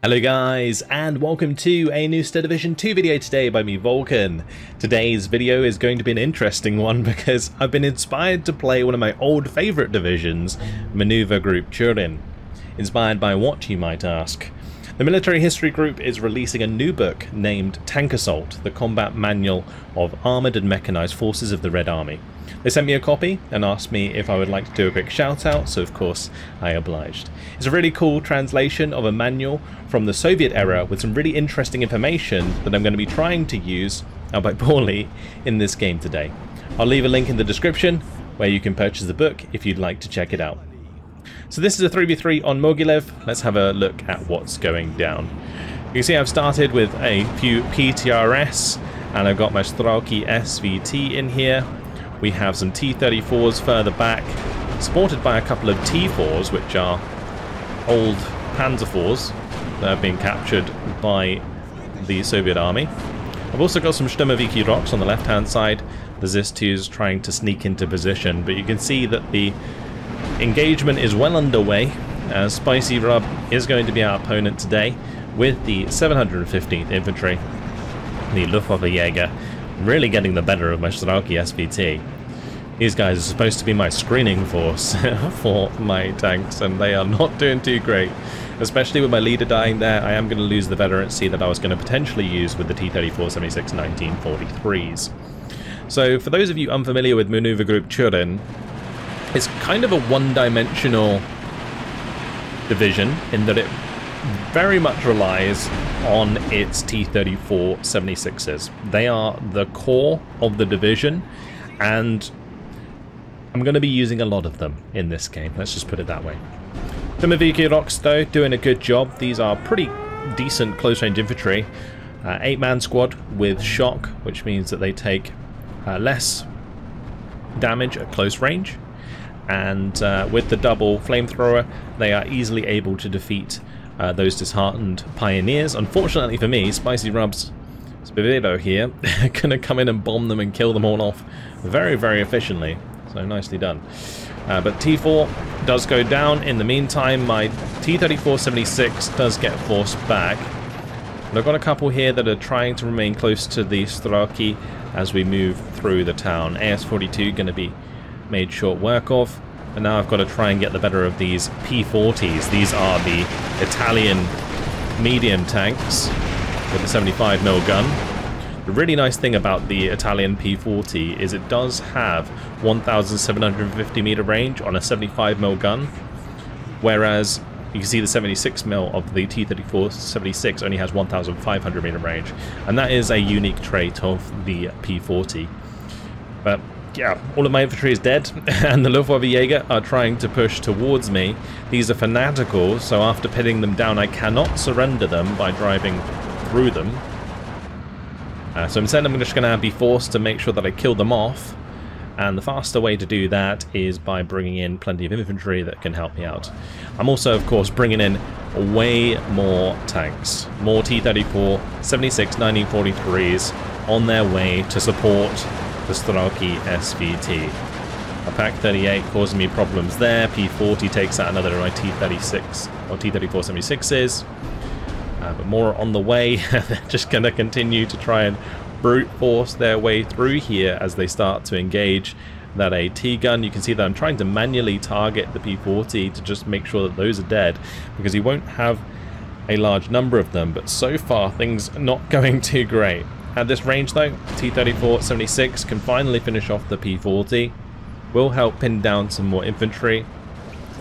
Hello guys, and welcome to a new Star Division 2 video today by me, Vulcan. Today's video is going to be an interesting one because I've been inspired to play one of my old favourite divisions, Maneuver Group Tyurin. Inspired by what, you might ask? The military history group is releasing a new book named Tank Assault, the combat manual of armoured and mechanised forces of the Red Army. They sent me a copy and asked me if I would like to do a quick shout out, so of course I obliged. It's a really cool translation of a manual from the Soviet era with some really interesting information that I'm going to be trying to use, albeit poorly, in this game today. I'll leave a link in the description where you can purchase the book if you'd like to check it out. So this is a 3v3 on Mogilev. Let's have a look at what's going down. You can see I've started with a few PTRS and I've got my Strelki SVT in here. We have some T-34s further back, supported by a couple of T-4s, which are old Panzer IVs that have been captured by the Soviet army. I've also got some Sturmoviki rocks on the left-hand side. The ZIS-2s trying to sneak into position, but you can see that the engagement is well underway, as Spicy Rub is going to be our opponent today with the 715th Infantry, the Luftwaffe Jäger, really getting the better of my Strelki SVT. These guys are supposed to be my screening force for my tanks, and they are not doing too great. Especially with my leader dying there, I am going to lose the veterancy that I was going to potentially use with the T-34 76 1943s. So for those of you unfamiliar with Maneuver Group Tyurin, it's kind of a one-dimensional division in that it very much relies on its T-34 76s. They are the core of the division, and I'm going to be using a lot of them in this game, let's just put it that way. The Sturmoviki rocks, though, doing a good job. These are pretty decent close-range infantry. 8-man squad with shock, which means that they take less damage at close range, and with the double flamethrower they are easily able to defeat those disheartened pioneers. Unfortunately for me, Spicy Rub's Spivido here gonna come in and bomb them and kill them all off very, very efficiently. So nicely done. But T4 does go down. In the meantime, my T-34 76 does get forced back. And I've got a couple here that are trying to remain close to the Strelki as we move through the town. AS-42 going to be made short work of. And now I've got to try and get the better of these P-40s. These are the Italian medium tanks with the 75mm gun. The really nice thing about the Italian P-40 is it does have 1,750 meter range on a 75mm gun, whereas you can see the 76mm of the T-34 76 only has 1,500 meter range, and that is a unique trait of the P-40. But yeah, all of my infantry is dead, and the Luftwaffe Jäger are trying to push towards me. These are fanatical, so after pinning them down, I cannot surrender them by driving through them. So instead, I'm just going to be forced to make sure that I kill them off, and the faster way to do that is by bringing in plenty of infantry that can help me out. I'm also, of course, bringing in way more tanks, more T-34 76 1943s on their way to support the Strelki SVT. A Pak 38 causing me problems there. P-40 takes out another of my T-36 or T-34 76s. But more on the way. They're just going to continue to try and brute force their way through here as they start to engage that AT gun. You can see that I'm trying to manually target the P-40 to just make sure that those are dead, because you won't have a large number of them, but so far things are not going too great. At this range though, T-34 76 can finally finish off the P-40, will help pin down some more infantry.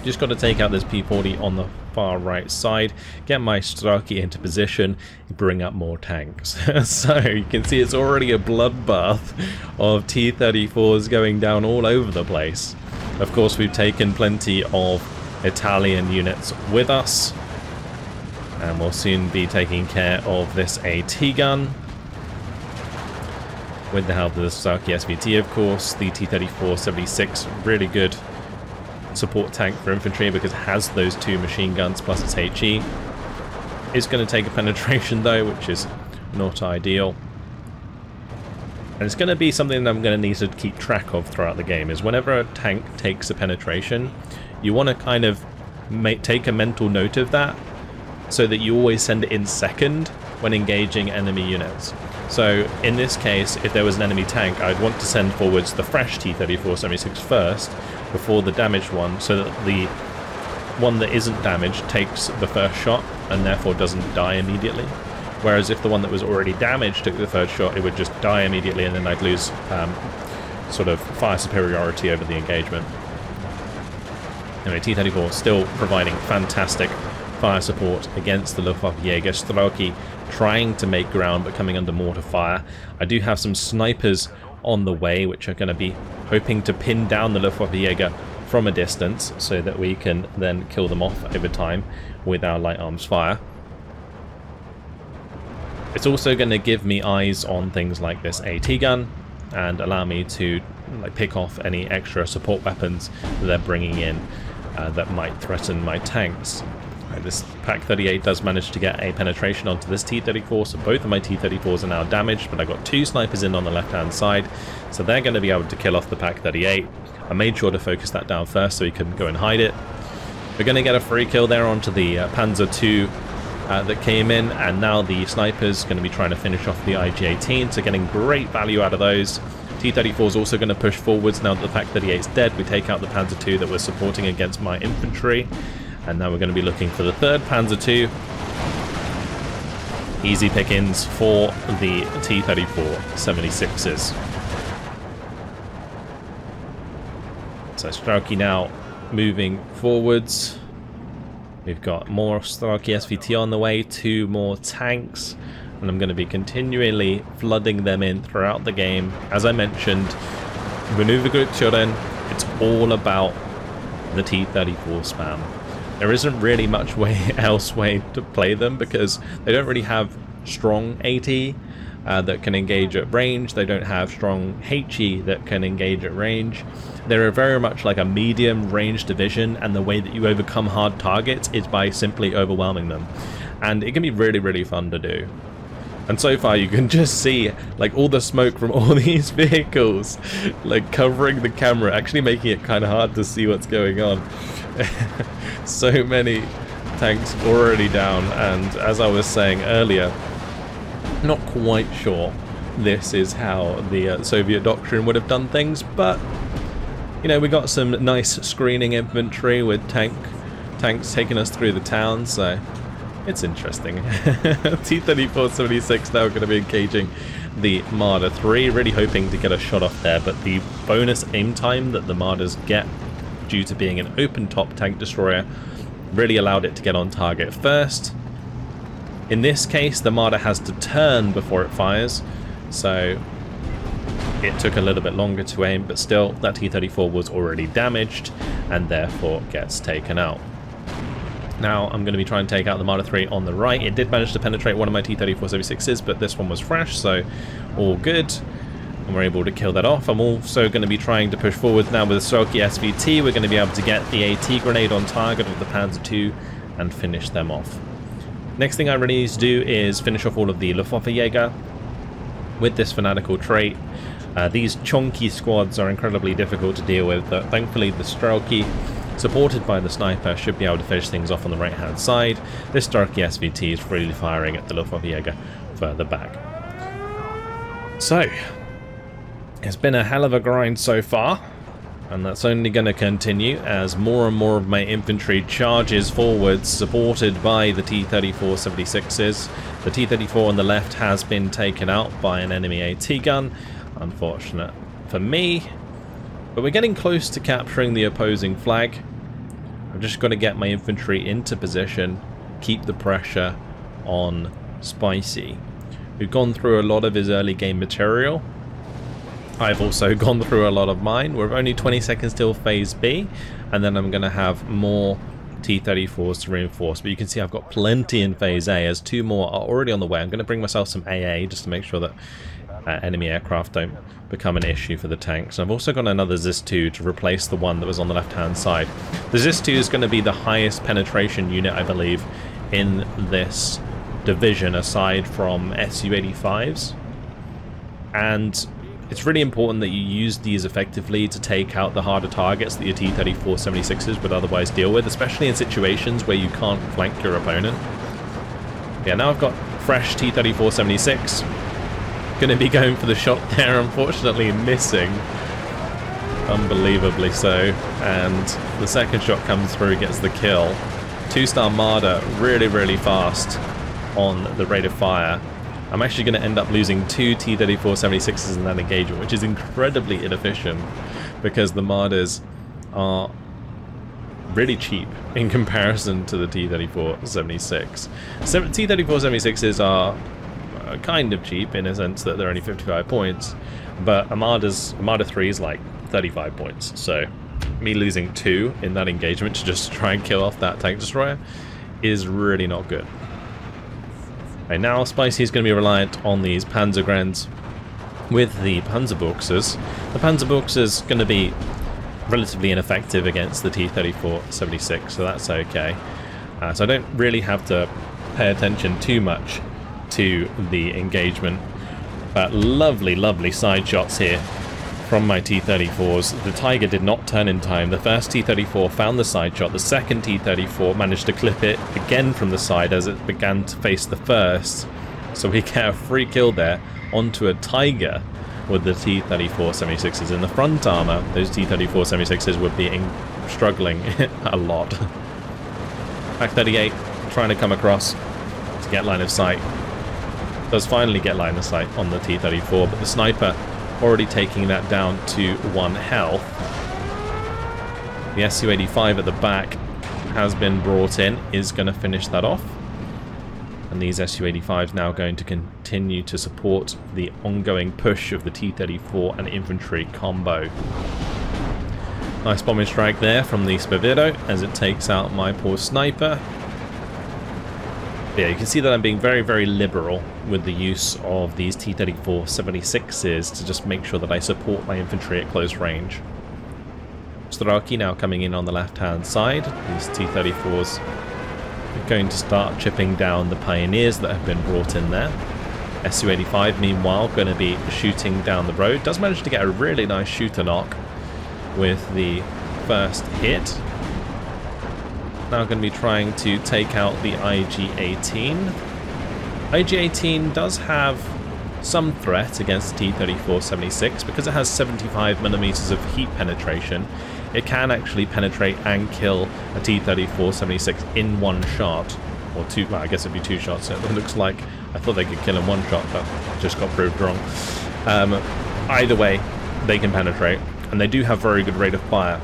Just got to take out this P-40 on the far right side, get my Strelki into position, bring up more tanks. So you can see it's already a bloodbath of T-34s going down all over the place. Of course, we've taken plenty of Italian units with us, and we'll soon be taking care of this AT gun with the help of the Strelki SVT, of course. The T-34 76, really good support tank for infantry because it has those two machine guns plus its HE. It's going to take a penetration though, which is not ideal. And it's going to be something that I'm going to need to keep track of throughout the game, is whenever a tank takes a penetration, you want to kind of take a mental note of that so that you always send it in second when engaging enemy units. So in this case, if there was an enemy tank, I'd want to send forwards the fresh T-34-76 first before the damaged one, so that the one that isn't damaged takes the first shot and therefore doesn't die immediately. Whereas if the one that was already damaged took the first shot, it would just die immediately, and then I'd lose sort of fire superiority over the engagement. Anyway, T-34 still providing fantastic fire support against the Luftwaffe Strelki, trying to make ground but coming under mortar fire. I do have some snipers on the way which are going to be hoping to pin down the Luftwaffe from a distance so that we can then kill them off over time with our light arms fire. It's also going to give me eyes on things like this AT gun and allow me to pick off any extra support weapons that they're bringing in that might threaten my tanks. This PaK-38 does manage to get a penetration onto this T-34, so both of my T-34s are now damaged, but I've got two snipers in on the left-hand side, so they're going to be able to kill off the PaK-38. I made sure to focus that down first so he couldn't go and hide it. We're going to get a free kill there onto the Panzer II that came in, and now the sniper's going to be trying to finish off the IG-18, so getting great value out of those. T-34 is also going to push forwards now that the PaK-38 is dead. We take out the Panzer II that we're supporting against my infantry. And now we're going to be looking for the third Panzer II. Easy pickings for the T-34-76s. So Strelki now moving forwards. We've got more Strelki SVT on the way, 2 more tanks. And I'm going to be continually flooding them in throughout the game. As I mentioned, Maneuver Group Tyurin, it's all about the T-34 spam. There isn't really much else way to play them because they don't really have strong AT that can engage at range. They don't have strong HE that can engage at range. They're very much like a medium range division, and the way that you overcome hard targets is by simply overwhelming them. And it can be really, really fun to do. And so far you can just see all the smoke from all these vehicles covering the camera, actually making it kind of hard to see what's going on. So many tanks already down, and as I was saying earlier, not quite sure this is how the Soviet doctrine would have done things, but you know, we got some nice screening infantry with tanks taking us through the town, so it's interesting. T-34-76 now going to be engaging the Marder 3, really hoping to get a shot off there, but the bonus aim time that the Marders get due to being an open top tank destroyer really allowed it to get on target first. In this case, the Marder has to turn before it fires, so it took a little bit longer to aim, but still that T-34 was already damaged and therefore gets taken out. Now I'm going to be trying to take out the Marder 3 on the right. It did manage to penetrate one of my T-34-76s, but this one was fresh, so all good. And we're able to kill that off. I'm also going to be trying to push forward now with the Strelki SVT. We're going to be able to get the AT grenade on target of the Panzer II and finish them off. Next thing I really need to do is finish off all of the Luftwaffe with this fanatical trait. These chunky squads are incredibly difficult to deal with, but thankfully the Strelki, supported by the sniper, should be able to finish things off on the right hand side. This Strelki SVT is really firing at the Luftwaffe further back. So it's been a hell of a grind so far, and that's only going to continue as more and more of my infantry charges forwards, supported by the T-34-76s. The T-34 on the left has been taken out by an enemy AT gun, unfortunate for me, but we're getting close to capturing the opposing flag. I've just got to get my infantry into position, keep the pressure on Spicy. We've gone through a lot of his early game material. I've also gone through a lot of mine. We're only 20 seconds till phase B, and then I'm going to have more T-34s to reinforce. But you can see I've got plenty in phase A, as 2 more are already on the way. I'm going to bring myself some AA just to make sure that enemy aircraft don't become an issue for the tanks. I've also got another ZIS-2 to replace the one that was on the left-hand side. The ZIS-2 is going to be the highest penetration unit, I believe, in this division, aside from Su-85s. And it's really important that you use these effectively to take out the harder targets that your T-34-76s would otherwise deal with, especially in situations where you can't flank your opponent. Yeah, now I've got fresh T-34-76. Going to be going for the shot there, unfortunately missing. Unbelievably so. And the second shot comes through, gets the kill. 2-star Marder, really, really fast on the rate of fire. I'm actually going to end up losing 2 T-34-76s in that engagement, which is incredibly inefficient because the Marders are really cheap in comparison to the T-34-76. T-34-76s are kind of cheap in a sense that they're only 55 points, but a Marder 3 is like 35 points, so me losing 2 in that engagement to just try and kill off that tank destroyer is really not good. Okay, now Spicy is going to be reliant on these Panzergrens with the Panzerbuchsers. The Panzerbuchsers going to be relatively ineffective against the T-34-76, so that's okay. So I don't really have to pay attention too much to the engagement. But lovely, lovely side shots here from my T-34s. The Tiger did not turn in time. The first T-34 found the side shot. The second T-34 managed to clip it again from the side as it began to face the first. So we get a free kill there onto a Tiger with the T-34-76s. In the front armor, those T-34-76s were being struggling a lot. Pack 38 trying to come across to get line of sight. Does finally get line of sight on the T-34, but the sniper already taking that down to 1 health. The Su-85 at the back has been brought in, is going to finish that off. And these Su-85s now going to continue to support the ongoing push of the T-34 and infantry combo. Nice bombing strike there from the Spavido as it takes out my poor sniper. But yeah, you can see that I'm being very, very liberal with the use of these T-34-76s to just make sure that I support my infantry at close range. Straki now coming in on the left-hand side. These T-34s are going to start chipping down the Pioneers that have been brought in there. Su-85, meanwhile, going to be shooting down the road. Does manage to get a really nice shooter knock with the first hit. Now going to be trying to take out the IG-18. IG-18 does have some threat against the T-34-76 because it has 75mm of heat penetration. It can actually penetrate and kill a T-34-76 in 1 shot. Or 2, well, I guess it'd be 2 shots. It looks like I thought they could kill in 1 shot, but just got proved wrong. Either way, they can penetrate, and they do have very good rate of fire.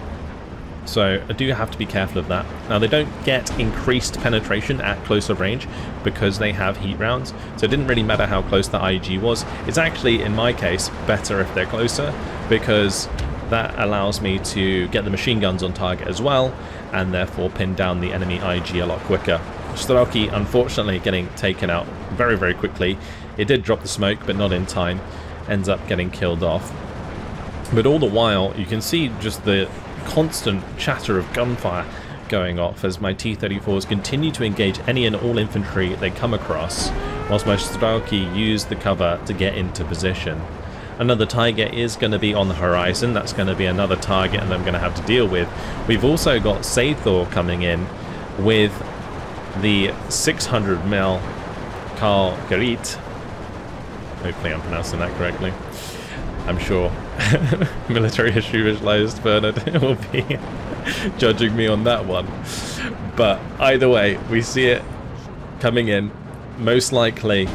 So I do have to be careful of that. Now they don't get increased penetration at closer range because they have heat rounds, so it didn't really matter how close the IG was. It's actually, in my case, better if they're closer because that allows me to get the machine guns on target as well and therefore pin down the enemy IG a lot quicker. Straki, unfortunately, getting taken out very, very quickly. It did drop the smoke, but not in time. Ends up getting killed off. But all the while, you can see just the constant chatter of gunfire going off as my T-34s continue to engage any and all infantry they come across, whilst my Straki use the cover to get into position. Another Tiger is going to be on the horizon. That's going to be another target and I'm going to have to deal with. We've also got Sathor coming in with the 600mm Carl Garit. Hopefully I'm pronouncing that correctly. I'm sure military history visualized Bernard will be judging me on that one. But either way, we see it coming in. Most likely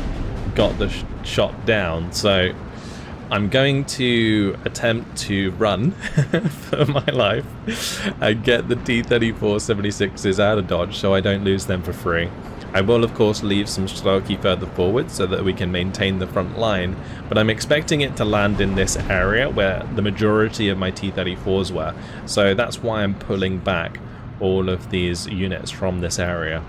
got the shot down. So I'm going to attempt to run for my life and get the T-34-76s out of dodge so I don't lose them for free. I will of course leave some Straki further forward so that we can maintain the front line, but I'm expecting it to land in this area where the majority of my T-34s were, so that's why I'm pulling back all of these units from this area.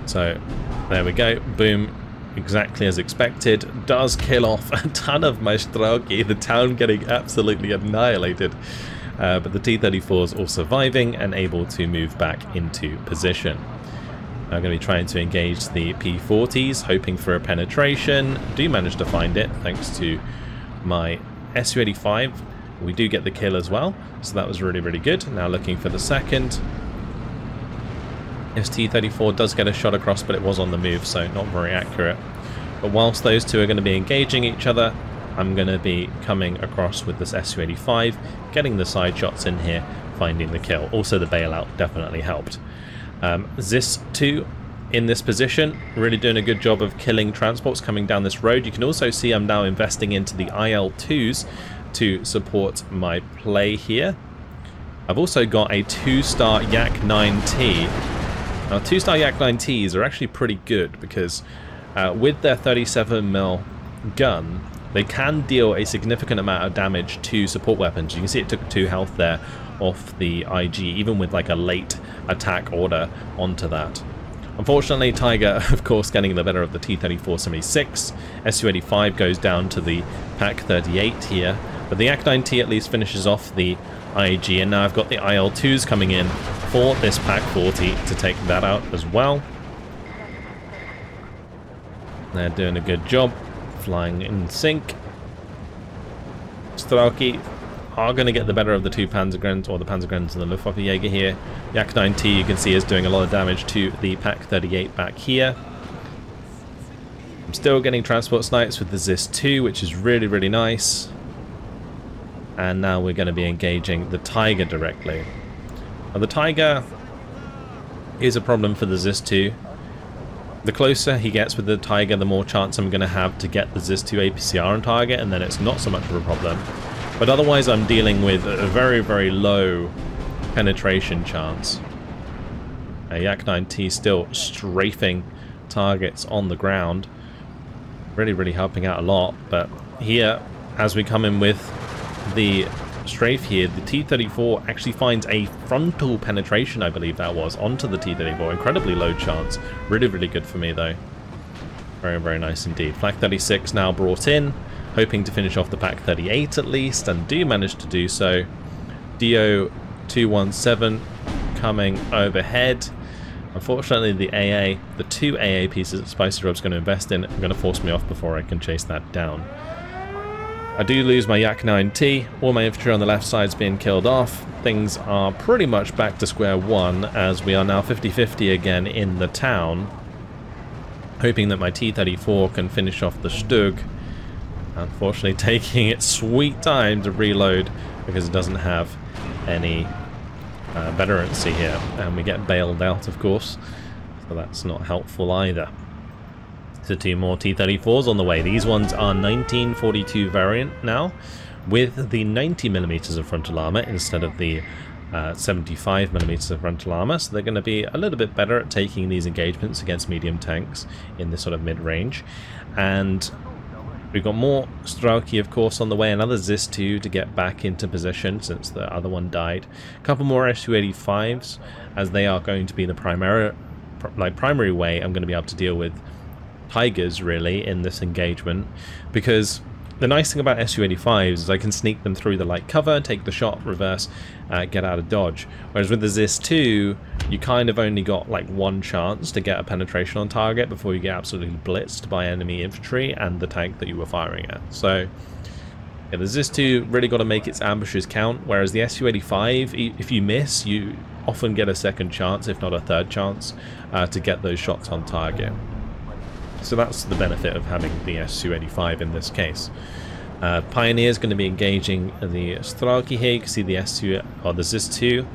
So there we go, boom, exactly as expected. Does kill off a ton of my Straki, the town getting absolutely annihilated, but the T-34s all surviving and able to move back into position. I'm going to be trying to engage the P-40s, hoping for a penetration. Do manage to find it, thanks to my Su-85. We do get the kill as well, so that was really, really good. Now looking for the second. His T-34 does get a shot across, but it was on the move, so not very accurate. But whilst those two are going to be engaging each other, I'm going to be coming across with this Su-85, getting the side shots in here, finding the kill. Also the bailout definitely helped. Zis-2 in this position, really doing a good job of killing transports coming down this road. You can also see I'm now investing into the IL-2s to support my play here. I've also got a 2-star Yak-9T. Now 2-star Yak-9Ts are actually pretty good because with their 37mm gun, they can deal a significant amount of damage to support weapons. You can see it took 2 health there off the IG, even with like a late attack order onto that. Unfortunately, Tiger, of course, getting the better of the T-34-76. Su-85 goes down to the Pak-38 here, but the Yak-9T at least finishes off the IG, and now I've got the IL-2s coming in for this Pak-40 to take that out as well. They're doing a good job, flying in sync. Strelki are going to get the better of the 2 Panzergrenz, or the Panzergrenz and the Luftwaffenjäger here. Yak-9T, you can see, is doing a lot of damage to the Pak-38 back here. I'm still getting transport snipes with the Zis-2, which is really, really nice. And now we're going to be engaging the Tiger directly. Now the Tiger is a problem for the Zis-2. The closer he gets with the Tiger, the more chance I'm going to have to get the Zis-2 APCR on target, and then it's not so much of a problem. But otherwise I'm dealing with a very, very low penetration chance. Yak-9T still strafing targets on the ground. Really, really helping out a lot. But here, as we come in with the strafe here, the T-34 actually finds a frontal penetration, I believe that was, onto the T-34. Incredibly low chance. Really, really good for me, though. Very, very nice indeed. Flak 36 now brought in, hoping to finish off the Pak-38 at least, and do manage to do so. DO-217 coming overhead. Unfortunately, the 2 AA pieces that Spicy Rob's going to invest in are going to force me off before I can chase that down. I do lose my Yak-9T, all my infantry on the left side's being killed off. Things are pretty much back to square one, as we are now 50-50 again in the town. Hoping that my T-34 can finish off the Stug. Unfortunately taking its sweet time to reload because it doesn't have any veterancy here. And we get bailed out, of course, so that's not helpful either. So 2 more T-34s on the way. These ones are 1942 variant now, with the 90mm of frontal armor instead of the 75mm of frontal armor. So they're going to be a little bit better at taking these engagements against medium tanks in this sort of mid-range. And we've got more Strelki, of course, on the way. Another Zis-2 to get back into position since the other one died. A couple more Su-85s, as they are going to be the primary way I'm going to be able to deal with Tigers, really, in this engagement, because the nice thing about Su-85s is I can sneak them through the light cover, take the shot, reverse, get out of dodge. Whereas with the Zis-2, you kind of only got like 1 chance to get a penetration on target before you get absolutely blitzed by enemy infantry and the tank that you were firing at. So yeah, the Zis-2 really got to make its ambushes count, whereas the Su-85, if you miss, you often get a second chance, if not a third chance, to get those shots on target. So that's the benefit of having the Su-85 in this case. Pioneer is going to be engaging the Strelki here. You can see the the Zis-2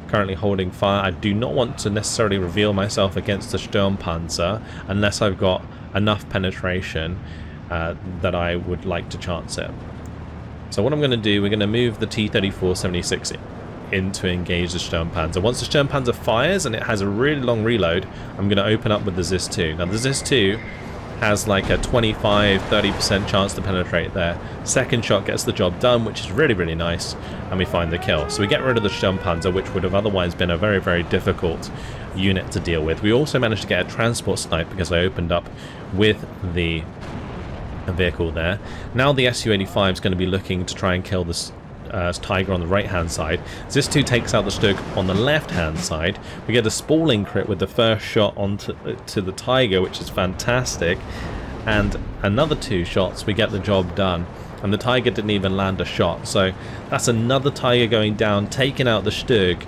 currently holding fire. I do not want to necessarily reveal myself against the Sturmpanzer unless I've got enough penetration that I would like to chance it. So what I'm going to do, we're going to move the T-34-76 in to engage the Sturmpanzer. Once the Sturmpanzer fires and it has a really long reload, I'm going to open up with the Zis-2. Now the Zis-2 has like a 25-30% chance to penetrate there. Second shot gets the job done, which is really, really nice, and we find the kill. So we get rid of the Sturmpanzer, which would have otherwise been a very, very difficult unit to deal with. We also managed to get a transport snipe because I opened up with the vehicle there. Now the Su-85 is going to be looking to try and kill this Tiger on the right hand side. Zis-2 takes out the Stug on the left hand side. We get a spalling crit with the first shot onto the Tiger, which is fantastic, and another 2 shots, we get the job done, and the Tiger didn't even land a shot. So that's another Tiger going down, taking out the Stug,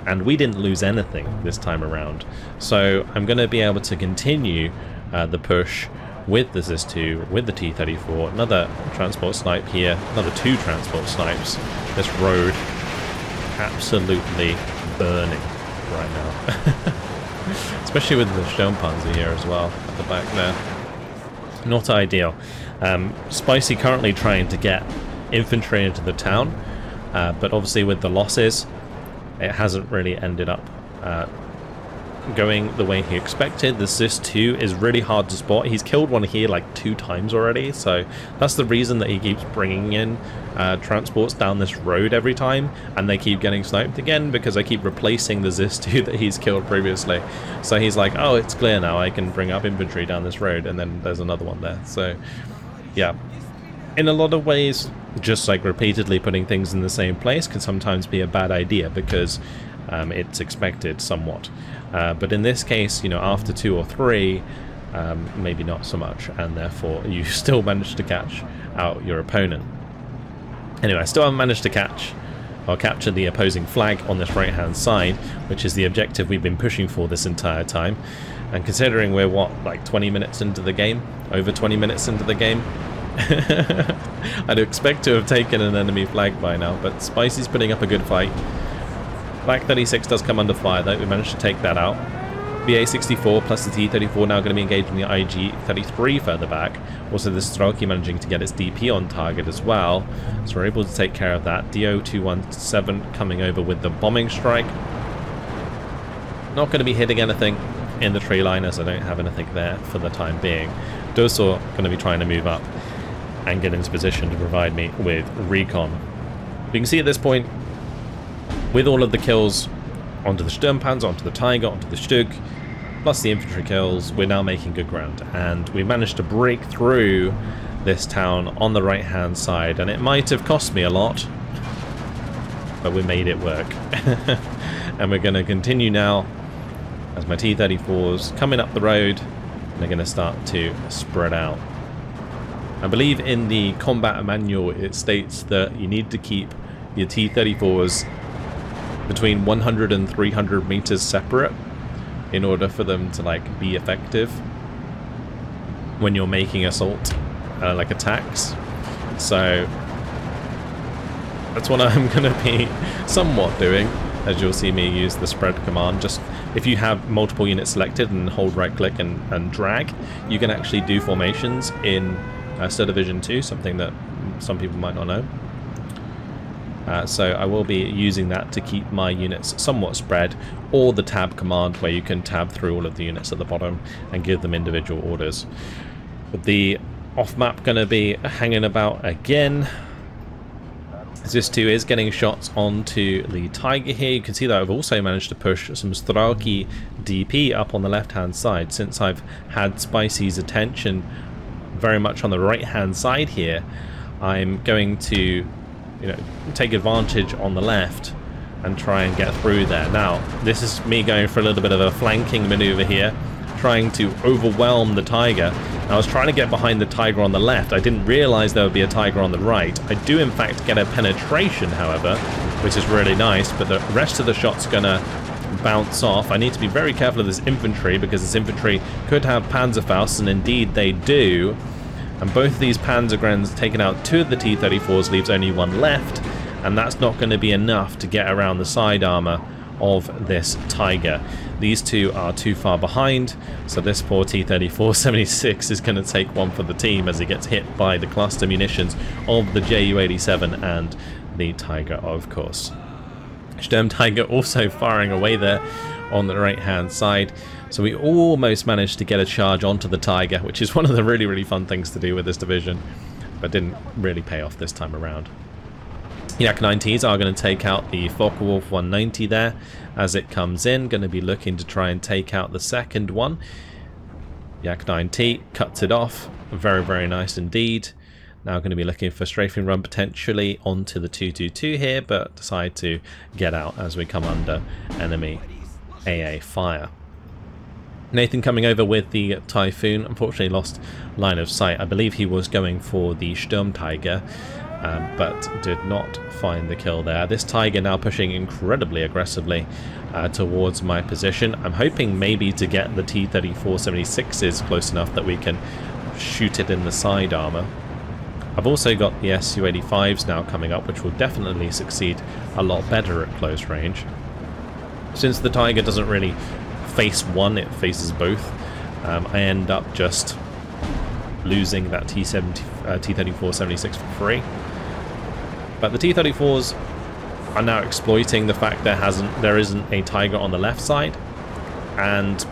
and we didn't lose anything this time around. So I'm going to be able to continue the push with the ZIS-2, with the T-34, another transport snipe here, another 2 transport snipes. This road absolutely burning right now. Especially with the Sturmpanzer here as well, at the back there. Not ideal. Spicy currently trying to get infantry into the town, but obviously with the losses, it hasn't really ended up going the way he expected. The ZIS-2 is really hard to spot. He's killed one here like 2 times already, so that's the reason that he keeps bringing in transports down this road every time, and they keep getting sniped again because I keep replacing the ZIS-2 that he's killed previously. So he's like, oh, it's clear now, I can bring up infantry down this road, and then there's another one there. So yeah, in a lot of ways, just like repeatedly putting things in the same place can sometimes be a bad idea because it's expected somewhat. But in this case, you know, after 2 or 3, maybe not so much, and therefore you still manage to catch out your opponent. Anyway, I still haven't managed to catch or capture the opposing flag on this right hand side, which is the objective we've been pushing for this entire time. And considering we're what, like 20 minutes into the game, over 20 minutes into the game, I'd expect to have taken an enemy flag by now, but Spicy's putting up a good fight. Black 36 does come under fire though, we managed to take that out. BA-64 plus the T-34 now going to be engaged in the IG-33 further back. Also the Strelki managing to get its DP on target as well, so we're able to take care of that. DO-217 coming over with the bombing strike. Not going to be hitting anything in the tree line as I don't have anything there for the time being. Dosor going to be trying to move up and get into position to provide me with recon. You can see at this point, with all of the kills onto the Sturmpanzer, onto the Tiger, onto the Stug, plus the infantry kills, we're now making good ground. And we managed to break through this town on the right-hand side, and it might have cost me a lot, but we made it work. And we're going to continue now as my T-34's coming up the road, and they're going to start to spread out. I believe in the combat manual it states that you need to keep your T-34s between 100 and 300 meters separate in order for them to like be effective when you're making assault like attacks. So that's what I'm gonna be somewhat doing, as you'll see me use the spread command. Just if you have multiple units selected and hold right click and drag, you can actually do formations in Star Division 2, something that some people might not know. So I will be using that to keep my units somewhat spread, or the tab command where you can tab through all of the units at the bottom and give them individual orders. With the off-map going to be hanging about again. ZIS-2 is getting shots onto the Tiger here. You can see that I've also managed to push some Strelki DP up on the left-hand side. Since I've had Spicy's attention very much on the right-hand side here, I'm going to take advantage on the left and try and get through there. Now, this is me going for a little bit of a flanking maneuver here, trying to overwhelm the Tiger. I was trying to get behind the Tiger on the left. I didn't realize there would be a Tiger on the right. I do in fact get a penetration, however, which is really nice, but the rest of the shot's gonna bounce off. I need to be very careful of this infantry because this infantry could have Panzerfausts, and indeed they do. And both of these Panzergrens taking out 2 of the T-34s leaves only 1 left, and that's not going to be enough to get around the side armor of this Tiger. These 2 are too far behind, so this poor T-34-76 is going to take one for the team as he gets hit by the cluster munitions of the Ju-87 and the Tiger, of course. Sturm Tiger also firing away there on the right hand side, so we almost managed to get a charge onto the Tiger, which is one of the really fun things to do with this division, but didn't really pay off this time around. Yak-9Ts are going to take out the Focke-Wulf 190 there as it comes in, going to be looking to try and take out the second one. Yak-9T cuts it off, very nice indeed. Now going to be looking for strafing run potentially onto the 222 here, but decide to get out as we come under enemy AA fire. Nathan coming over with the Typhoon, unfortunately lost line of sight. I believe he was going for the Sturm Tiger, but did not find the kill there. This Tiger now pushing incredibly aggressively towards my position. I'm hoping maybe to get the T-34-76s close enough that we can shoot it in the side armor. I've also got the Su-85s now coming up, which will definitely succeed a lot better at close range. Since the Tiger doesn't really face one, it faces both, I end up just losing that T-34-76 for free. But the T-34s are now exploiting the fact there isn't a Tiger on the left side, and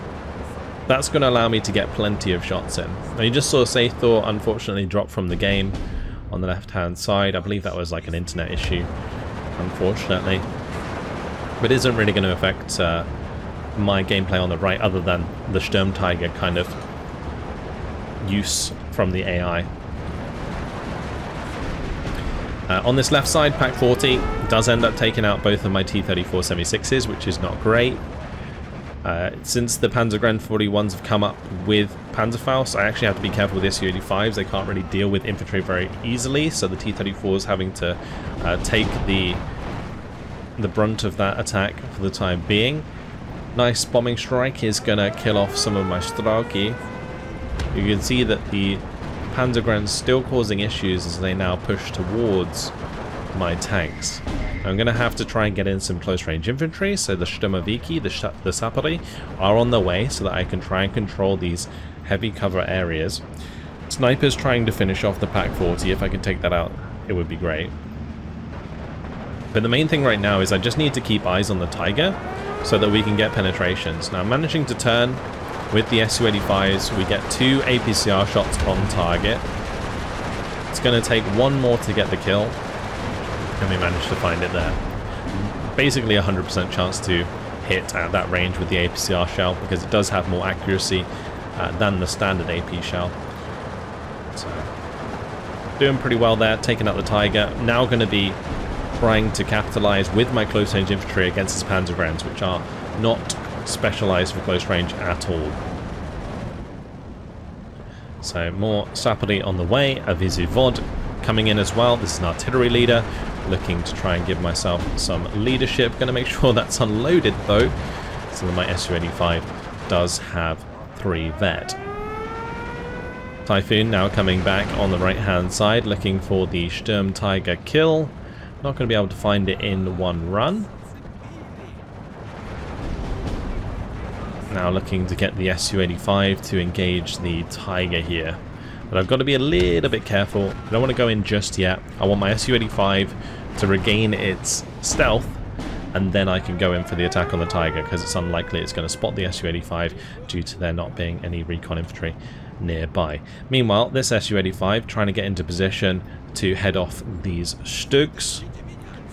that's going to allow me to get plenty of shots in. Now, you just saw Sathor unfortunately drop from the game on the left hand side. I believe that was like an internet issue, unfortunately, but it isn't really going to affect my gameplay on the right, other than the Sturm Tiger kind of use from the AI. On this left side, Pack 40 does end up taking out both of my T-34-76s, which is not great. Since the Panzergren 41s have come up with Panzerfaust, I actually have to be careful with the Su-85s. They can't really deal with infantry very easily, so the T-34s having to take the brunt of that attack for the time being. Nice bombing strike is going to kill off some of my Strelki. You can see that the Panzergren's still causing issues as they now push towards my tanks. I'm going to have to try and get in some close range infantry, so the Sturmoviki, the Sapari, are on the way so that I can try and control these heavy cover areas. Snipers trying to finish off the Pack 40. If I could take that out, it would be great. But the main thing right now is I just need to keep eyes on the Tiger so that we can get penetrations. Now, managing to turn with the Su-85s, we get 2 APCR shots on target. It's going to take one more to get the kill, and we managed to find it there. Basically 100% chance to hit at that range with the APCR shell, because it does have more accuracy than the standard AP shell. So, doing pretty well there, taking out the Tiger. Now going to be trying to capitalize with my close range infantry against his Panzergrens, which are not specialized for close range at all. So more Sapari on the way, a Vizuvod coming in as well. This is an artillery leader, looking to try and give myself some leadership. Going to make sure that's unloaded though, so that my Su-85 does have 3 vet. Typhoon now coming back on the right hand side, looking for the Sturm Tiger kill. Not going to be able to find it in one run. Now looking to get the Su-85 to engage the Tiger here. But I've got to be a little bit careful. I don't want to go in just yet. I want my Su-85 to regain its stealth, and then I can go in for the attack on the Tiger, because it's unlikely it's going to spot the Su-85 due to there not being any recon infantry nearby. Meanwhile, this Su-85 trying to get into position to head off these Stugs,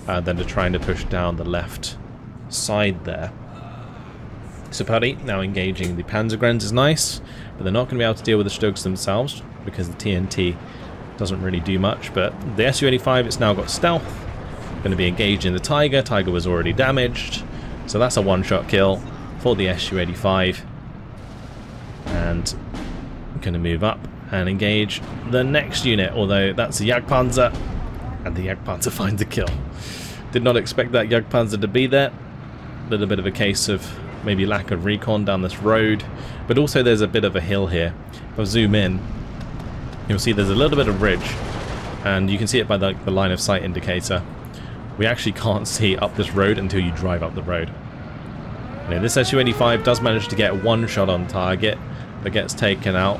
then to trying to push down the left side there. Sapari now engaging the Panzergrens is nice, but they're not going to be able to deal with the Stugs themselves because the TNT doesn't really do much. But the Su-85, it's now got stealth, going to be engaging the Tiger. Tiger was already damaged, so that's a one-shot kill for the Su-85. And I'm going to move up and engage the next unit, although that's a Jagdpanzer, and the Jagdpanzer finds a kill. Did not expect that Jagdpanzer to be there. A little bit of a case of maybe lack of recon down this road, but also there's a bit of a hill here. If I zoom in, you'll see there's a little bit of ridge, and you can see it by the line of sight indicator. We actually can't see up this road until you drive up the road. Now, this Su-85 does manage to get one shot on target, but gets taken out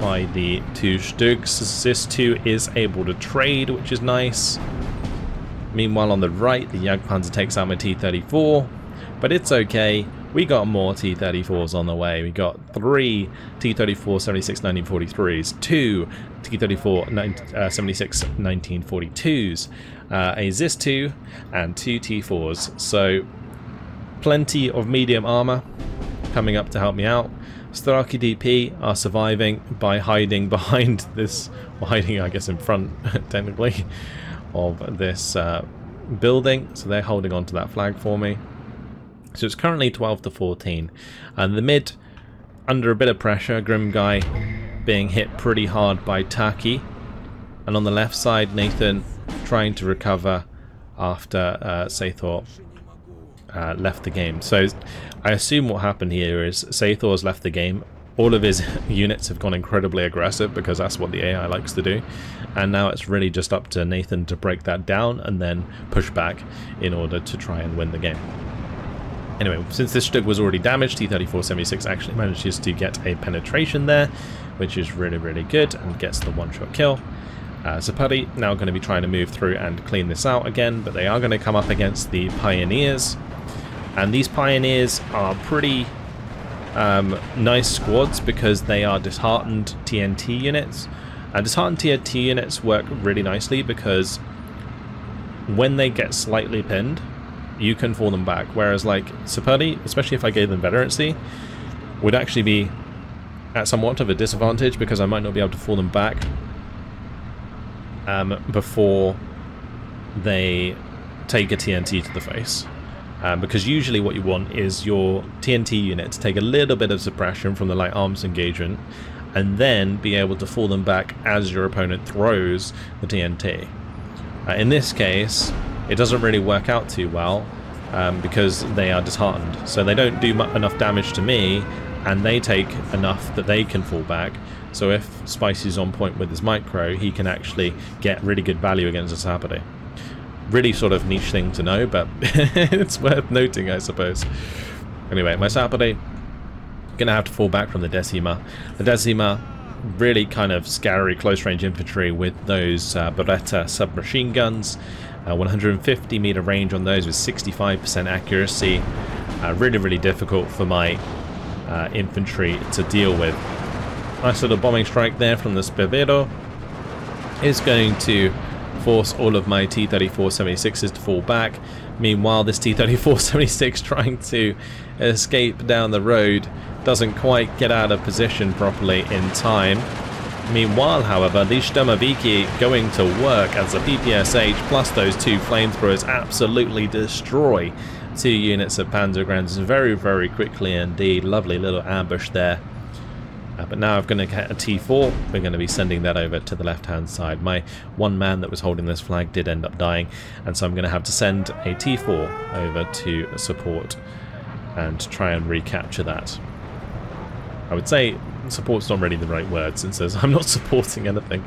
by the 2 Stugs. This 2 is able to trade, which is nice. Meanwhile, on the right, the Jagdpanzer takes out my T-34. But it's okay, we got more T-34s on the way. We got 3 T-34-76-1943s, 2 T-34-76-1942s, a ZIS-2, and 2 T-4s. So, plenty of medium armor coming up to help me out. Strelki DP are surviving by hiding behind this, or hiding I guess in front, technically, of this building. So they're holding on to that flag for me. So it's currently 12-14, and the mid under a bit of pressure. Grim Guy being hit pretty hard by Taki. And on the left side, Nathan trying to recover after Saethor left the game. So I assume what happened here is Saethor's left the game. All of his units have gone incredibly aggressive because that's what the AI likes to do. And now it's really just up to Nathan to break that down and then push back in order to try and win the game. Anyway, since this Stug was already damaged, T-34-76 actually manages to get a penetration there, which is really, really good, and gets the one-shot kill. Zapati now going to be trying to move through and clean this out again, but they are going to come up against the Pioneers. And these Pioneers are pretty nice squads because they are disheartened TNT units. Disheartened TNT units work really nicely because when they get slightly pinned, you can fall them back. Whereas like Sapati, especially if I gave them veterancy, would actually be at somewhat of a disadvantage because I might not be able to fall them back before they take a TNT to the face. Because usually what you want is your TNT unit to take a little bit of suppression from the light arms engagement and then be able to fall them back as your opponent throws the TNT. In this case, it doesn't really work out too well because they are disheartened. So they don't do enough damage to me and they take enough that they can fall back. So if Spicy's on point with his micro, he can actually get really good value against a Sapati. Really sort of niche thing to know, but it's worth noting, I suppose. Anyway, my Sapati gonna have to fall back from the Decima. The Decima, really kind of scary close-range infantry with those Beretta submachine guns. 150 meter range on those with 65% accuracy. Really, really difficult for my infantry to deal with. Nice little bombing strike there from the Spivero is going to force all of my T-34-76s to fall back. Meanwhile, this T-34-76 trying to escape down the road doesn't quite get out of position properly in time. Meanwhile, however, the Sturmoviki going to work as the PPSH plus those two flamethrowers absolutely destroy two units of Panzergrenadiers very, very quickly indeed. Lovely little ambush there. But now I'm going to get a T4. We're going to be sending that over to the left-hand side. My one man that was holding this flag did end up dying, and so I'm going to have to send a T4 over to support and try and recapture that. I would say support's not really the right word since I'm not supporting anything.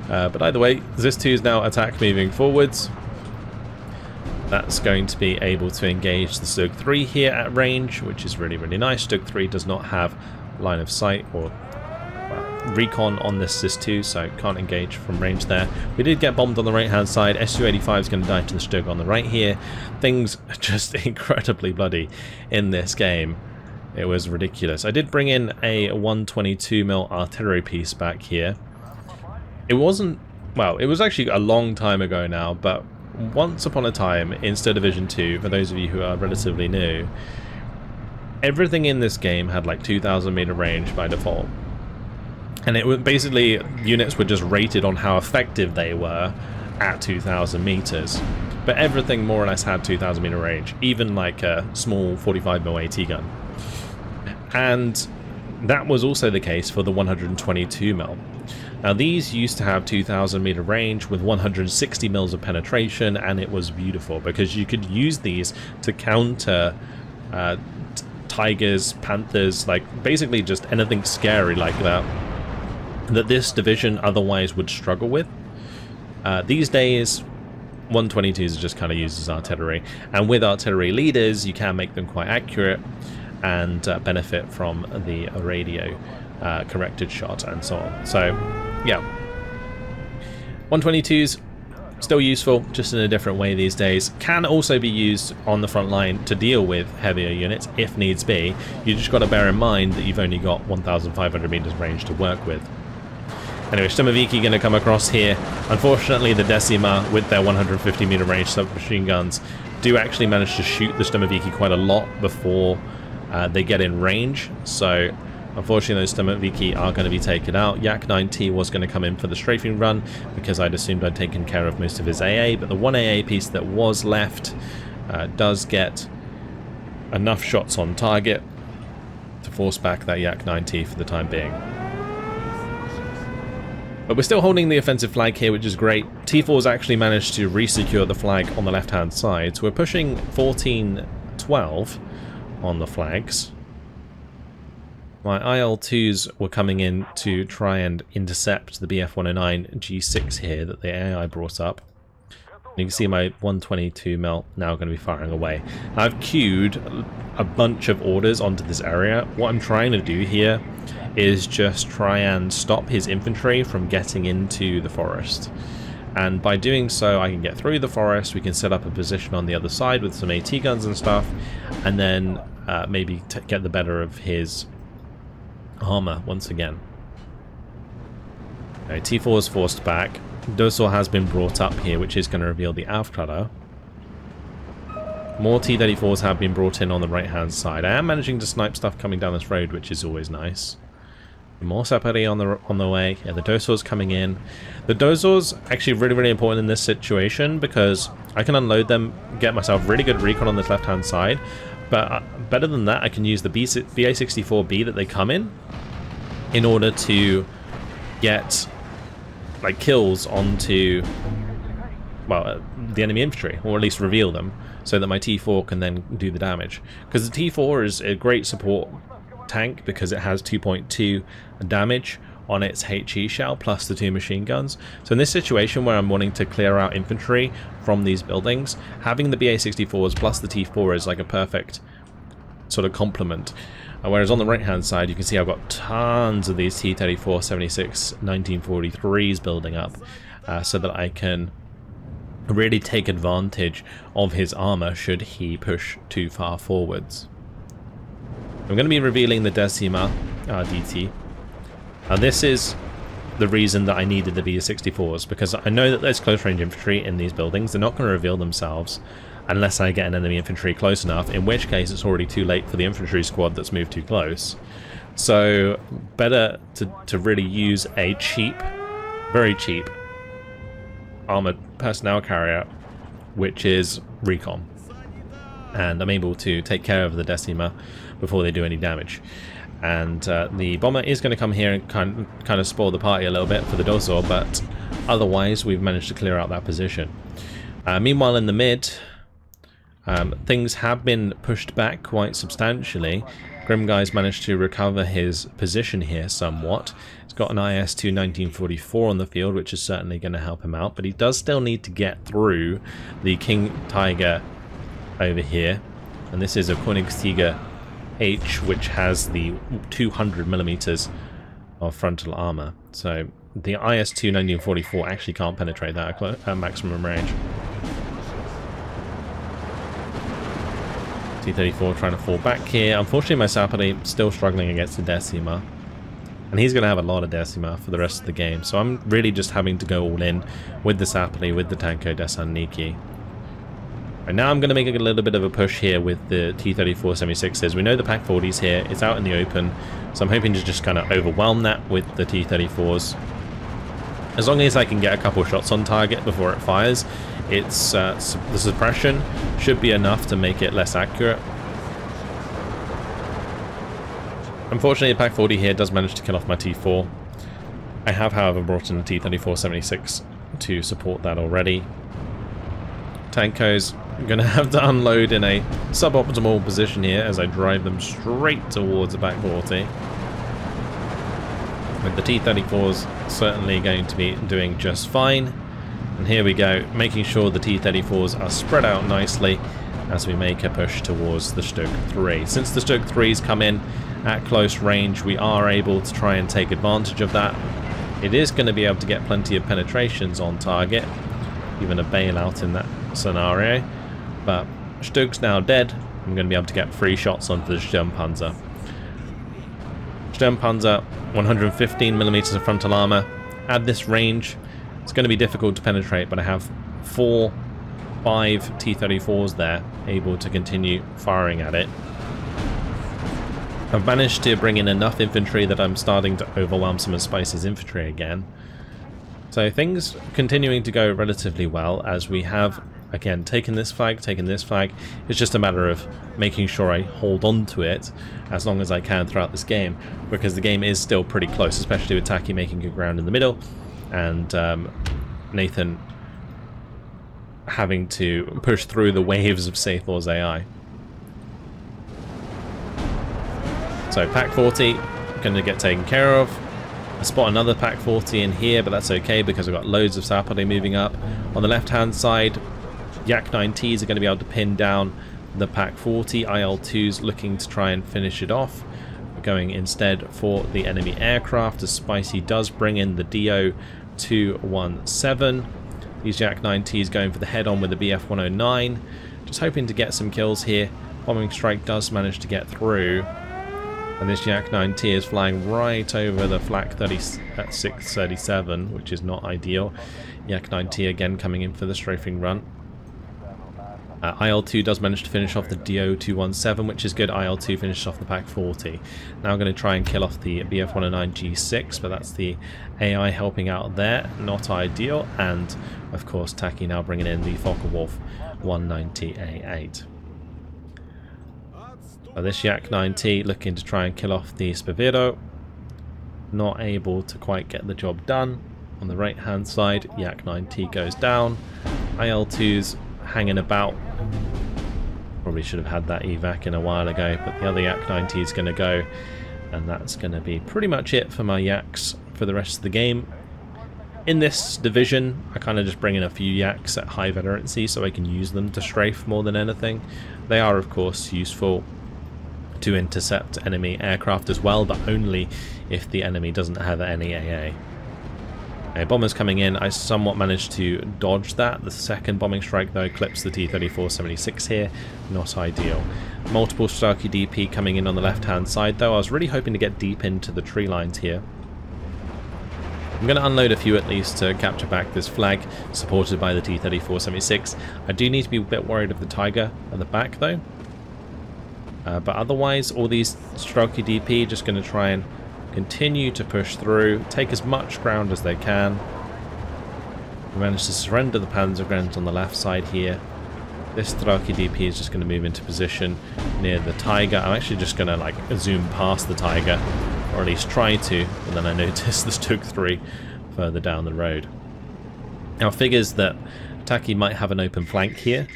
But either way, Zis-2 is now attack moving forwards. That's going to be able to engage the Stug 3 here at range, which is really, really nice. Stug 3 does not have line of sight or recon on this Zis-2, so can't engage from range there. We did get bombed on the right hand side. Su-85 is going to die to the Stug on the right here. Things are just incredibly bloody in this game. It was ridiculous. I did bring in a 122mm artillery piece back here. It wasn't, well, it was actually a long time ago now, but once upon a time in Stir Division 2, for those of you who are relatively new, everything in this game had like 2,000 meter range by default. And it was basically, units were just rated on how effective they were at 2,000 meters. But everything more or less had 2,000 meter range, even like a small 45mm AT gun. And that was also the case for the 122mm. Now these used to have 2,000 meter range with 160 mils of penetration, and it was beautiful because you could use these to counter tigers, panthers, like basically just anything scary like that that this division otherwise would struggle with. These days 122s are just kind of used as artillery, and with artillery leaders you can make them quite accurate and benefit from the radio corrected shot and so on. So yeah, 122s still useful, just in a different way these days. Can also be used on the front line to deal with heavier units if needs be. You just got to bear in mind that you've only got 1,500 meters range to work with. Anyway, Sturmoviki going to come across here. Unfortunately, the Decima with their 150 meter range submachine guns do actually manage to shoot the Sturmoviki quite a lot before they get in range. So unfortunately, those Sturmoviki are going to be taken out. Yak-9T was going to come in for the strafing run because I'd assumed I'd taken care of most of his AA, but the one AA piece that was left does get enough shots on target to force back that Yak-9T for the time being. But we're still holding the offensive flag here, which is great. T4's actually managed to re-secure the flag on the left-hand side. So we're pushing 14-12 on the flags. My IL-2s were coming in to try and intercept the BF-109 G6 here that the AI brought up. You can see my 122 mil now going to be firing away. I've queued a bunch of orders onto this area. What I'm trying to do here is just try and stop his infantry from getting into the forest. And by doing so, I can get through the forest, we can set up a position on the other side with some AT guns and stuff, and then maybe get the better of his armor once again. Okay, T4 is forced back. Dosor has been brought up here, which is going to reveal the Avkladder. More T-34s have been brought in on the right-hand side. I am managing to snipe stuff coming down this road, which is always nice. More Sapari on the way. Yeah, the Dosor's coming in. The Dosor's actually really important in this situation because I can unload them, get myself really good recon on this left-hand side. But better than that, I can use the BA-64B that they come in order to get like kills onto, well, the enemy infantry, or at least reveal them, so that my T4 can then do the damage. Because the T4 is a great support tank because it has 2.2 damage on its HE shell plus the 2 machine guns. So in this situation where I'm wanting to clear out infantry from these buildings, having the BA-64s plus the T4 is like a perfect sort of complement. Whereas on the right hand side you can see I've got tons of these T-34 76 1943s building up so that I can really take advantage of his armor should he push too far forwards. I'm going to be revealing the Decima DT. This is the reason that I needed the BA-64s, because I know that there's close range infantry in these buildings. They're not going to reveal themselves unless I get an enemy infantry close enough, in which case it's already too late for the infantry squad that's moved too close. So better to really use a cheap, very cheap armored personnel carrier, which is recon. And I'm able to take care of the Decima before they do any damage. And the bomber is going to come here and kind of spoil the party a little bit for the Dosor, but otherwise we've managed to clear out that position. Meanwhile in the mid, things have been pushed back quite substantially. Grimguy's managed to recover his position here somewhat. He's got an IS-2 1944 on the field, which is certainly going to help him out, but he does still need to get through the King Tiger over here. And this is a Königstiger H, which has the 200mm of frontal armor. So the IS-2 1944 actually can't penetrate that at maximum range. T-34 trying to fall back here. Unfortunately, my Sapari still struggling against the Decima. And he's going to have a lot of Decima for the rest of the game. So I'm really just having to go all in with the Sapari, with the Tanko Desanniki. And now I'm going to make a little bit of a push here with the T-34 76s. We know the PaK-40's here. It's out in the open. So I'm hoping to just kind of overwhelm that with the T-34s. As long as I can get a couple shots on target before it fires, it's the suppression should be enough to make it less accurate. Unfortunately, the PaK-40 here does manage to kill off my T4. I have, however, brought in the T-34 76 to support that already. Tanko's going to have to unload in a suboptimal position here as I drive them straight towards the PaK-40. With the T-34s certainly going to be doing just fine. And here we go, making sure the T-34s are spread out nicely as we make a push towards the Stug 3. Since the Stug 3s come in at close range, we are able to try and take advantage of that. It is going to be able to get plenty of penetrations on target, even a bailout in that scenario. But Stug's now dead. I'm going to be able to get 3 shots onto the Sturmpanzer. Sturmpanzer, 115mm of frontal armor. At this range, it's going to be difficult to penetrate, but I have 4, 5 T-34s there, able to continue firing at it. I've managed to bring in enough infantry that I'm starting to overwhelm some of Spice's infantry again. So things continuing to go relatively well as we have, again, taken this flag. It's just a matter of making sure I hold on to it as long as I can throughout this game, because the game is still pretty close, especially with Taki making good ground in the middle. and Nathan having to push through the waves of Sathor's AI. So Pack 40 going to get taken care of. I spot another Pack 40 in here, but that's okay because I've got loads of Sapode moving up. On the left hand side, Yak 9Ts are going to be able to pin down the Pack 40. IL-2's looking to try and finish it off. We're going instead for the enemy aircraft as Spicy does bring in the DO-217. These Yak 9Ts going for the head-on with the BF-109. Just hoping to get some kills here. Bombing strike does manage to get through. And this Yak 9T is flying right over the Flak 637, which is not ideal. Yak 9T again coming in for the strafing run. IL-2 does manage to finish off the DO-217, which is good. IL-2 finishes off the Pack 40. Now I'm going to try and kill off the BF-109 G6, but that's the AI helping out there. Not ideal. And, of course, Taki now bringing in the Focke-Wulf 190A8. This Yak 9T looking to try and kill off the Spaviro. Not able to quite get the job done. On the right hand side, Yak 9T goes down. IL-2's hanging about. Probably should have had that evac in a while ago, but the other Yak 9T is going to go, and that's going to be pretty much it for my Yaks for the rest of the game. In this division, I kind of just bring in a few Yaks at high veterancy so I can use them to strafe more than anything. They are, of course, useful to intercept enemy aircraft as well, but only if the enemy doesn't have any AA. Okay, bombers coming in. I somewhat managed to dodge that. The second bombing strike though clips the T-34-76 here. Not ideal. Multiple Starkey DP coming in on the left hand side though. I was really hoping to get deep into the tree lines here. I'm going to unload a few at least to capture back this flag, supported by the T-34-76. I do need to be a bit worried of the Tiger at the back though. But otherwise, all these Strelky DP just going to try and continue to push through, take as much ground as they can. We managed to surrender the Panzergrenz on the left side here. This Strelky DP is just going to move into position near the Tiger. I'm actually just going to like zoom past the Tiger, or at least try to, but then I noticed the Stug 3 further down the road. Now figures that Taki might have an open flank here.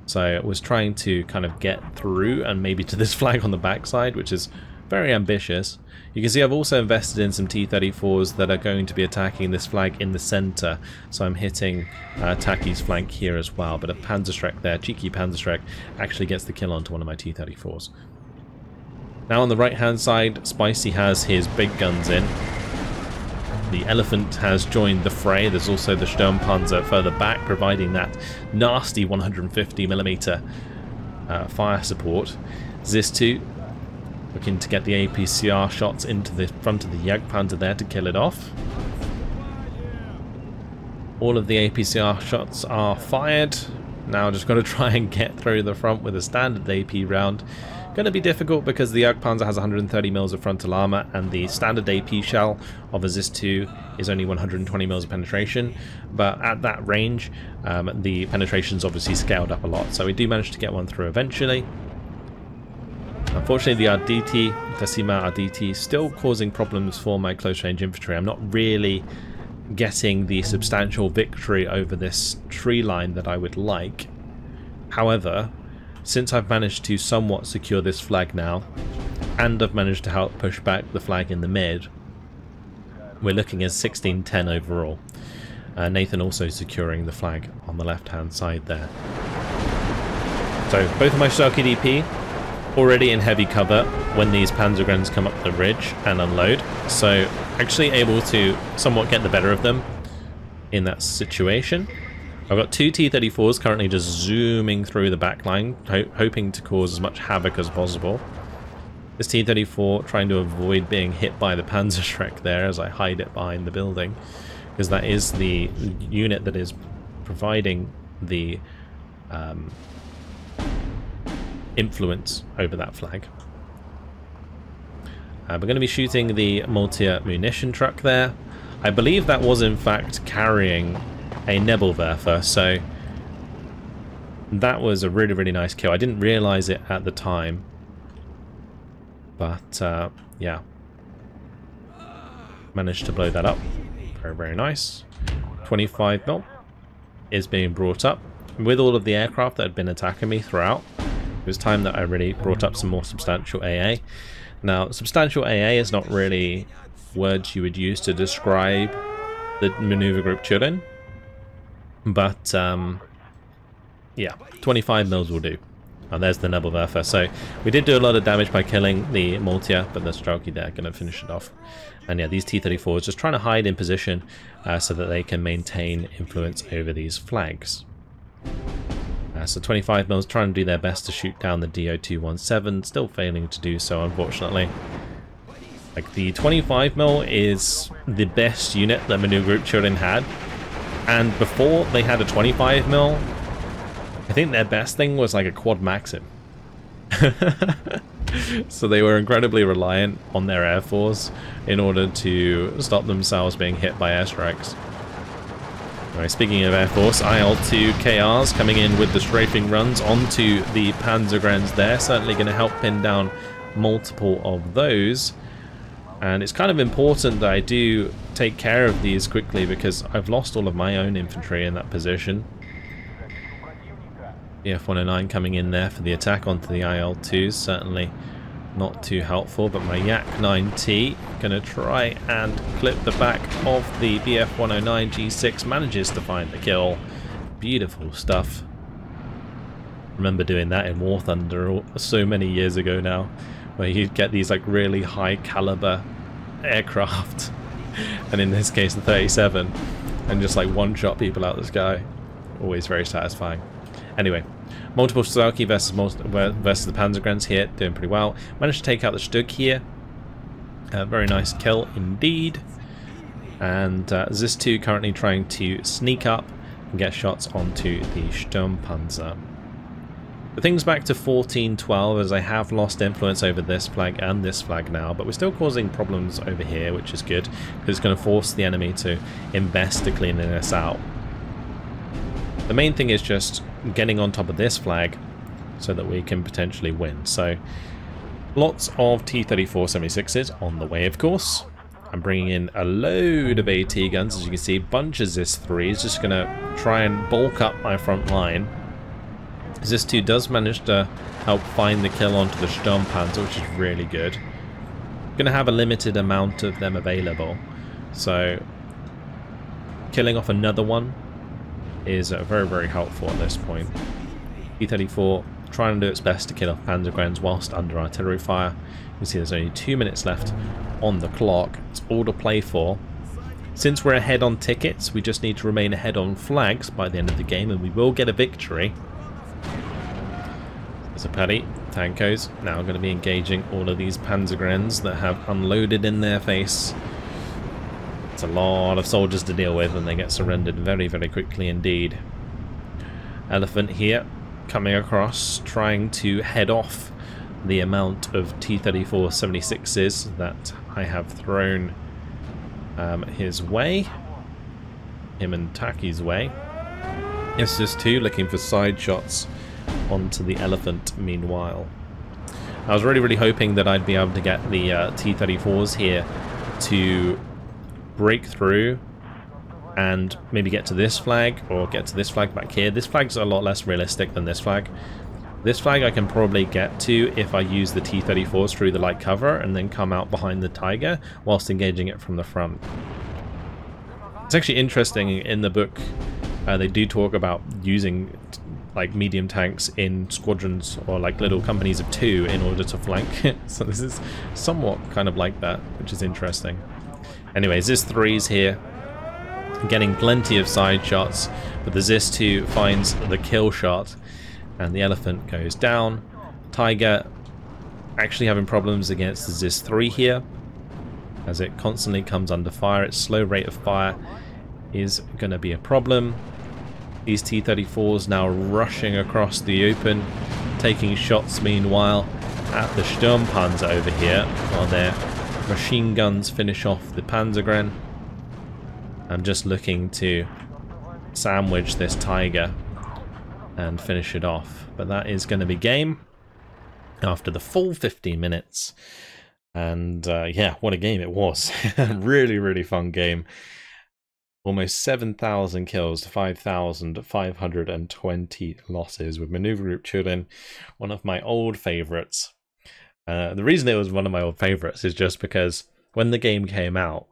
So I was trying to kind of get through and maybe to this flag on the backside, which is very ambitious. You can see I've also invested in some T-34s that are going to be attacking this flag in the center. So I'm hitting Taki's flank here as well. But a Panzerschreck there, cheeky Panzerschreck, actually gets the kill onto one of my T-34s. Now on the right hand side, Spicy has his big guns in. The Elephant has joined the fray. There's also the Sturmpanzer further back, providing that nasty 150mm fire support. Zis-2 looking to get the APCR shots into the front of the Jagdpanzer there to kill it off. All of the APCR shots are fired. Now just got to try and get through the front with a standard AP round. Going to be difficult because the Jagdpanzer has 130mm of frontal armor and the standard AP shell of a Zis-2 is only 120mm of penetration, but at that range the penetration's obviously scaled up a lot, so we do manage to get one through eventually. Unfortunately the Arditi, Decima Arditi, still causing problems for my close range infantry. I'm not really getting the substantial victory over this tree line that I would like. However, since I've managed to somewhat secure this flag now, and I've managed to help push back the flag in the mid, we're looking at 16-10 overall. Nathan also securing the flag on the left hand side there. So both of my Starkey DP already in heavy cover when these Panzergrenz come up the ridge and unload, so actually able to somewhat get the better of them in that situation. I've got two T-34s currently just zooming through the back line, hoping to cause as much havoc as possible. This T-34 trying to avoid being hit by the Panzerschreck there as I hide it behind the building, because that is the unit that is providing the influence over that flag. We're going to be shooting the Mortier munition truck there. I believe that was in fact carrying a Nebelwerfer, so that was a really, really nice kill. I didn't realize it at the time, but yeah, managed to blow that up Very, very nice. 25 mil is being brought up. With all of the aircraft that had been attacking me throughout, it was time that I really brought up some more substantial AA. Now, substantial AA is not really words you would use to describe the maneuver group Tyurin, but yeah, 25 mils will do. And there's the Nebelwerfer. So we did do a lot of damage by killing the Maltia, but the Strelky there going to finish it off. And yeah, these T-34s just trying to hide in position so that they can maintain influence over these flags. So 25 mils trying to do their best to shoot down the DO-217, still failing to do so, unfortunately. Like, the 25 mil is the best unit that Maneuver Group Tyurin had, and before they had a 25 mil, I think their best thing was like a quad Maxim. So they were incredibly reliant on their air force in order to stop themselves being hit by airstrikes. Anyway, speaking of air force, IL-2 KRs coming in with the strafing runs onto the Panzergrens there, certainly going to help pin down multiple of those. And it's kind of important that I do take care of these quickly because I've lost all of my own infantry in that position. The F-109 coming in there for the attack onto the IL-2s, certainly not too helpful, but my Yak-9T going to try and clip the back of the BF-109 G6, manages to find the kill. Beautiful stuff. Remember doing that in War Thunder so many years ago now, where you'd get these like really high caliber aircraft, and in this case the 37, and just like one-shot people out of the sky. Always very satisfying. Anyway, multiple Strelky versus the Panzergrens here, doing pretty well. Managed to take out the Stug here. Very nice kill indeed. And Zis-2 currently trying to sneak up and get shots onto the Sturmpanzer. But things back to 14-12 as I have lost influence over this flag and this flag now, but we're still causing problems over here, which is good, because it's going to force the enemy to invest to cleaning this out. The main thing is just getting on top of this flag so that we can potentially win. So lots of T-34-76s on the way, of course. I'm bringing in a load of AT guns, as you can see, bunches of Zis-3s, just going to try and bulk up my front line. Zis-2 does manage to help find the kill onto the Sturmpanzer, which is really good. Going to have a limited amount of them available, so killing off another one is very, very helpful at this point. T-34 trying to do its best to kill off Panzergrens whilst under artillery fire. You can see there's only 2 minutes left on the clock. It's all to play for. Since we're ahead on tickets, we just need to remain ahead on flags by the end of the game, and we will get a victory. There's a Paddy. Tankos now going to be engaging all of these Panzergrens that have unloaded in their face. It's a lot of soldiers to deal with, and they get surrendered very, very quickly indeed. Elephant here coming across, trying to head off the amount of T-34-76s that I have thrown his way. Him and Taki's way. It's just two looking for side shots onto the Elephant meanwhile. I was really, really hoping that I'd be able to get the T-34s here to break through and maybe get to this flag or get to this flag back here. This flag's a lot less realistic than this flag. This flag I can probably get to if I use the T-34s through the light cover and then come out behind the Tiger whilst engaging it from the front. It's actually interesting, in the book they do talk about using like medium tanks in squadrons or like little companies of 2 in order to flank. So this is somewhat kind of like that, which is interesting. Anyways, Zis-3's here, getting plenty of side shots, but the Zis-2 finds the kill shot, and the Elephant goes down. Tiger actually having problems against the Zis-3 here, as it constantly comes under fire. Its slow rate of fire is going to be a problem. These T-34s now rushing across the open, taking shots meanwhile at the Sturmpanzer over here, while their machine guns finish off the Panzergren. I'm just looking to sandwich this Tiger and finish it off, but that is going to be game after the full 15 minutes. And yeah, what a game it was. Really, really fun game. almost 7,000 kills to 5,520 losses with maneuver group Tyurin, one of my old favorites. The reason it was one of my old favorites is just because when the game came out,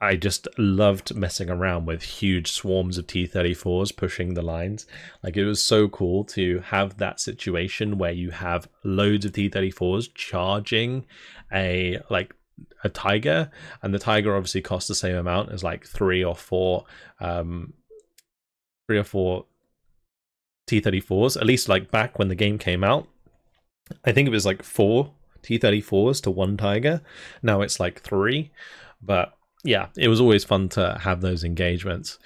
I just loved messing around with huge swarms of T-34s pushing the lines. Like, it was so cool to have that situation where you have loads of T-34s charging a Tiger, and the Tiger obviously costs the same amount as like three or four T-34s, at least like back when the game came out. I think it was like 4 T-34s to 1 Tiger. Now it's like 3, but yeah, it was always fun to have those engagements.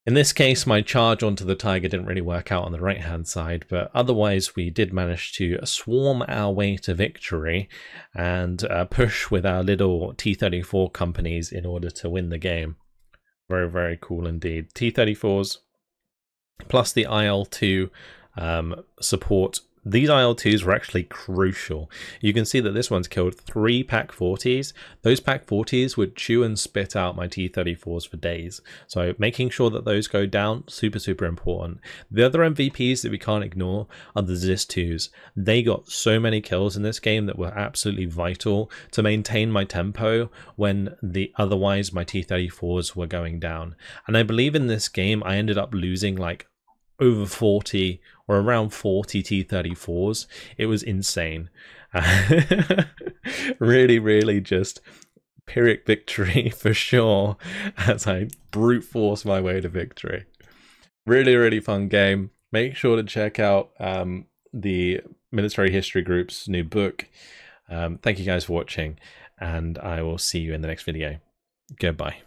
In this case, my charge onto the Tiger didn't really work out on the right-hand side, but otherwise we did manage to swarm our way to victory and push with our little T-34 companies in order to win the game. Very, very cool indeed. T-34s plus the IL-2 support. These IL-2s were actually crucial. You can see that this one's killed 3 Pak-40s. Those Pak-40s would chew and spit out my T-34s for days. So making sure that those go down, super, super important. The other MVPs that we can't ignore are the Zis-2s. They got so many kills in this game that were absolutely vital to maintain my tempo when otherwise my T-34s were going down. And I believe in this game I ended up losing like over 40 or around 40 T-34s. It was insane. Really, really just Pyrrhic victory for sure as I brute force my way to victory. Really, really fun game. Make sure to check out the Military History Group's new book. Thank you guys for watching, and I will see you in the next video. Goodbye.